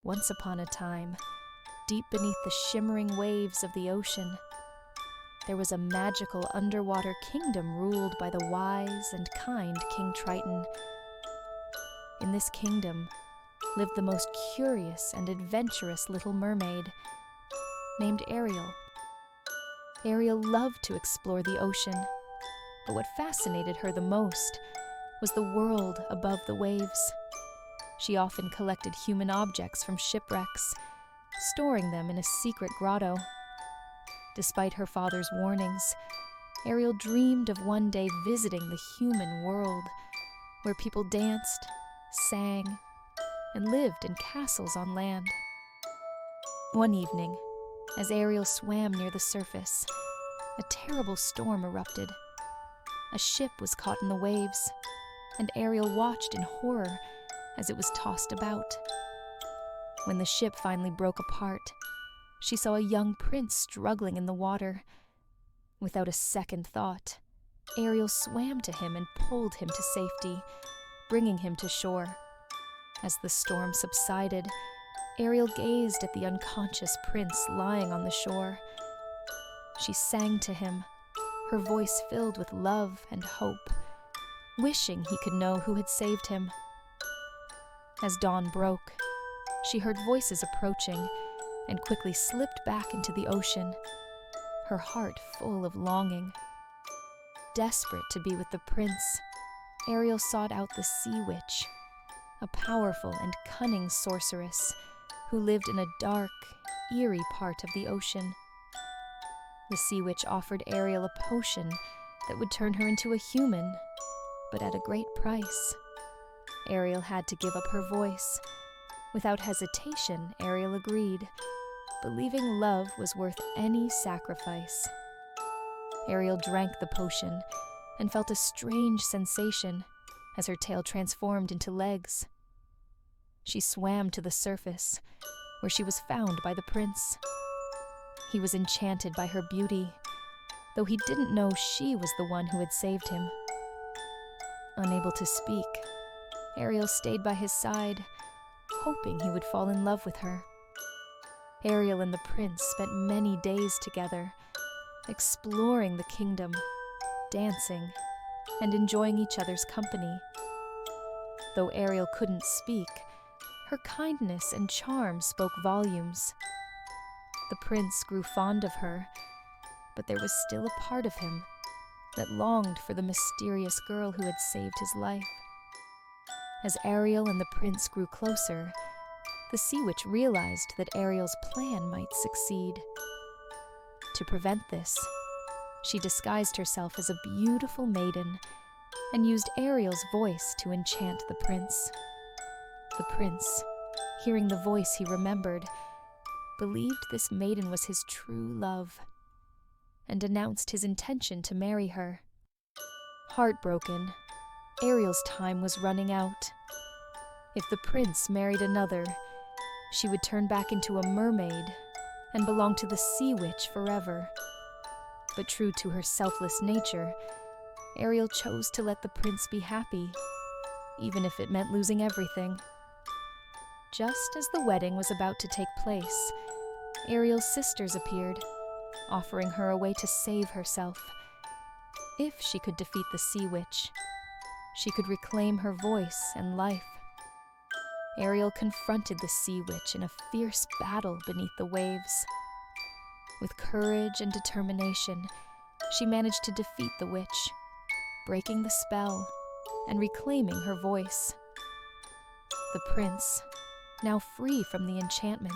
Once upon a time, deep beneath the shimmering waves of the ocean, there was a magical underwater kingdom ruled by the wise and kind King Triton. In this kingdom lived the most curious and adventurous little mermaid, named Ariel. Ariel loved to explore the ocean, but what fascinated her the most was the world above the waves. She often collected human objects from shipwrecks, storing them in a secret grotto. Despite her father's warnings, Ariel dreamed of one day visiting the human world, where people danced, sang, and lived in castles on land. One evening, as Ariel swam near the surface, a terrible storm erupted. A ship was caught in the waves, and Ariel watched in horror as it was tossed about. When the ship finally broke apart, she saw a young prince struggling in the water. Without a second thought, Ariel swam to him and pulled him to safety, bringing him to shore. As the storm subsided, Ariel gazed at the unconscious prince lying on the shore. She sang to him, her voice filled with love and hope, wishing he could know who had saved him. As dawn broke, she heard voices approaching and quickly slipped back into the ocean, her heart full of longing. Desperate to be with the prince, Ariel sought out the Sea Witch, a powerful and cunning sorceress who lived in a dark, eerie part of the ocean. The Sea Witch offered Ariel a potion that would turn her into a human, but at a great price. Ariel had to give up her voice. Without hesitation, Ariel agreed, believing love was worth any sacrifice. Ariel drank the potion and felt a strange sensation as her tail transformed into legs. She swam to the surface, where she was found by the prince. He was enchanted by her beauty, though he didn't know she was the one who had saved him. Unable to speak, Ariel stayed by his side, hoping he would fall in love with her. Ariel and the prince spent many days together, exploring the kingdom, dancing, and enjoying each other's company. Though Ariel couldn't speak, her kindness and charm spoke volumes. The prince grew fond of her, but there was still a part of him that longed for the mysterious girl who had saved his life. As Ariel and the prince grew closer, the Sea Witch realized that Ariel's plan might succeed. To prevent this, she disguised herself as a beautiful maiden and used Ariel's voice to enchant the prince. The prince, hearing the voice he remembered, believed this maiden was his true love and announced his intention to marry her. Heartbroken, Ariel's time was running out. If the prince married another, she would turn back into a mermaid and belong to the Sea Witch forever. But true to her selfless nature, Ariel chose to let the prince be happy, even if it meant losing everything. Just as the wedding was about to take place, Ariel's sisters appeared, offering her a way to save herself. If she could defeat the Sea Witch, she could reclaim her voice and life. Ariel confronted the Sea Witch in a fierce battle beneath the waves. With courage and determination, she managed to defeat the witch, breaking the spell and reclaiming her voice. The prince, now free from the enchantment,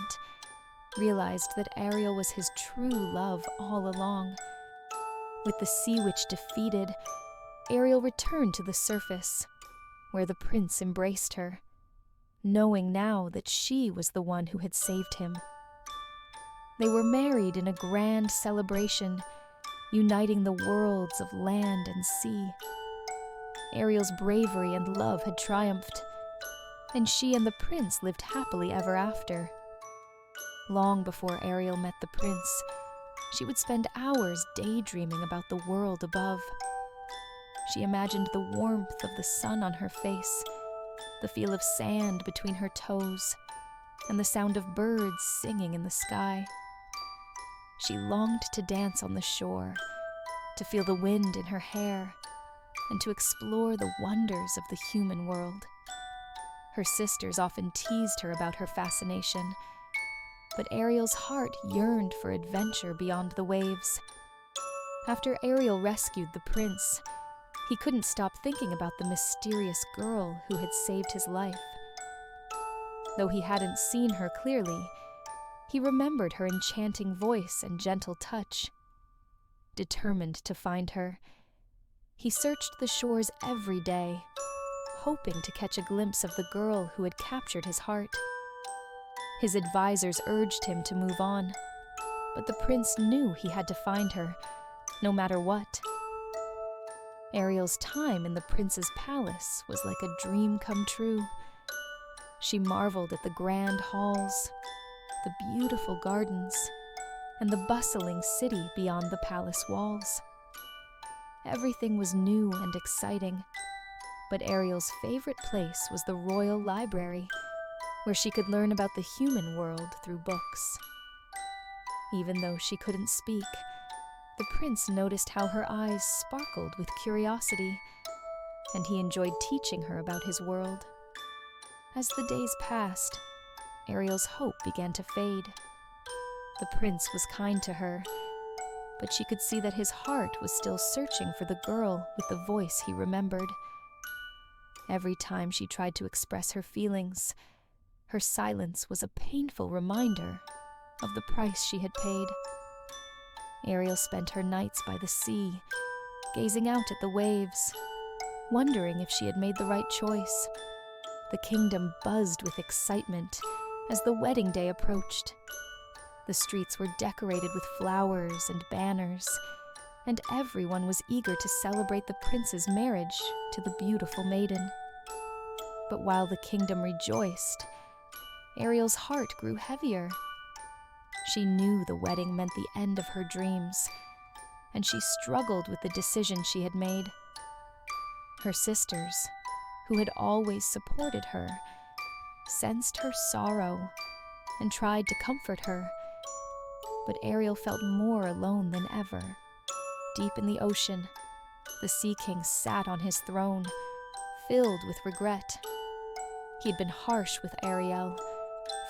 realized that Ariel was his true love all along. With the Sea Witch defeated, Ariel returned to the surface, where the prince embraced her, knowing now that she was the one who had saved him. They were married in a grand celebration, uniting the worlds of land and sea. Ariel's bravery and love had triumphed, and she and the prince lived happily ever after. Long before Ariel met the prince, she would spend hours daydreaming about the world above. She imagined the warmth of the sun on her face, the feel of sand between her toes, and the sound of birds singing in the sky. She longed to dance on the shore, to feel the wind in her hair, and to explore the wonders of the human world. Her sisters often teased her about her fascination, but Ariel's heart yearned for adventure beyond the waves. After Ariel rescued the prince, he couldn't stop thinking about the mysterious girl who had saved his life. Though he hadn't seen her clearly, he remembered her enchanting voice and gentle touch. Determined to find her, he searched the shores every day, hoping to catch a glimpse of the girl who had captured his heart. His advisors urged him to move on, but the prince knew he had to find her, no matter what. Ariel's time in the prince's palace was like a dream come true. She marveled at the grand halls, the beautiful gardens, and the bustling city beyond the palace walls. Everything was new and exciting, but Ariel's favorite place was the royal library, where she could learn about the human world through books. Even though she couldn't speak, the prince noticed how her eyes sparkled with curiosity, and he enjoyed teaching her about his world. As the days passed, Ariel's hope began to fade. The prince was kind to her, but she could see that his heart was still searching for the girl with the voice he remembered. Every time she tried to express her feelings, her silence was a painful reminder of the price she had paid. Ariel spent her nights by the sea, gazing out at the waves, wondering if she had made the right choice. The kingdom buzzed with excitement as the wedding day approached. The streets were decorated with flowers and banners, and everyone was eager to celebrate the prince's marriage to the beautiful maiden. But while the kingdom rejoiced, Ariel's heart grew heavier. She knew the wedding meant the end of her dreams, and she struggled with the decision she had made. Her sisters, who had always supported her, sensed her sorrow and tried to comfort her, but Ariel felt more alone than ever. Deep in the ocean, the Sea King sat on his throne, filled with regret. He had been harsh with Ariel,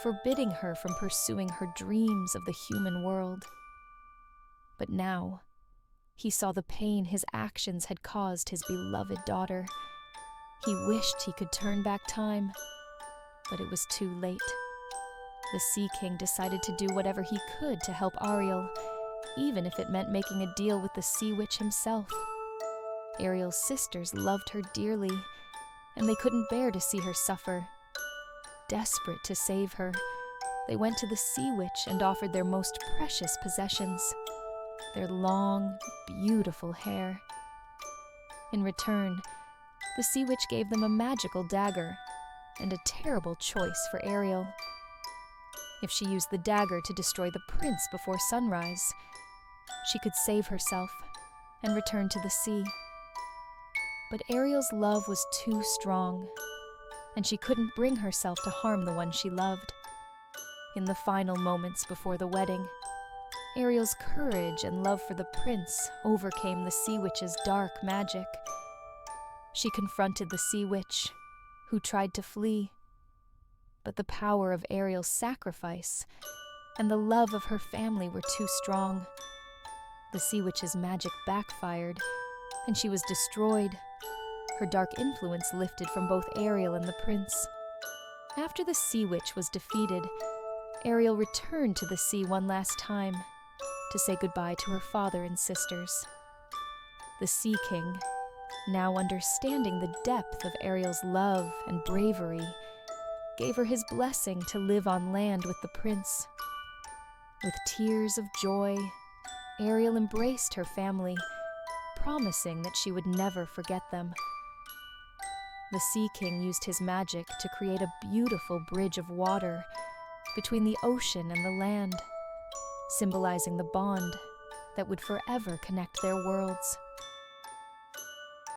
forbidding her from pursuing her dreams of the human world. But now, he saw the pain his actions had caused his beloved daughter. He wished he could turn back time, but it was too late. The Sea King decided to do whatever he could to help Ariel, even if it meant making a deal with the Sea Witch himself. Ariel's sisters loved her dearly, and they couldn't bear to see her suffer. Desperate to save her, they went to the Sea Witch and offered their most precious possessions, their long, beautiful hair. In return, the Sea Witch gave them a magical dagger and a terrible choice for Ariel. If she used the dagger to destroy the prince before sunrise, she could save herself and return to the sea. But Ariel's love was too strong, and she couldn't bring herself to harm the one she loved. In the final moments before the wedding, Ariel's courage and love for the prince overcame the Sea Witch's dark magic. She confronted the Sea Witch, who tried to flee. But the power of Ariel's sacrifice and the love of her family were too strong. The Sea Witch's magic backfired, and she was destroyed. Her dark influence lifted from both Ariel and the prince. After the Sea Witch was defeated, Ariel returned to the sea one last time to say goodbye to her father and sisters. The Sea King, now understanding the depth of Ariel's love and bravery, gave her his blessing to live on land with the prince. With tears of joy, Ariel embraced her family, promising that she would never forget them. The Sea King used his magic to create a beautiful bridge of water between the ocean and the land, symbolizing the bond that would forever connect their worlds.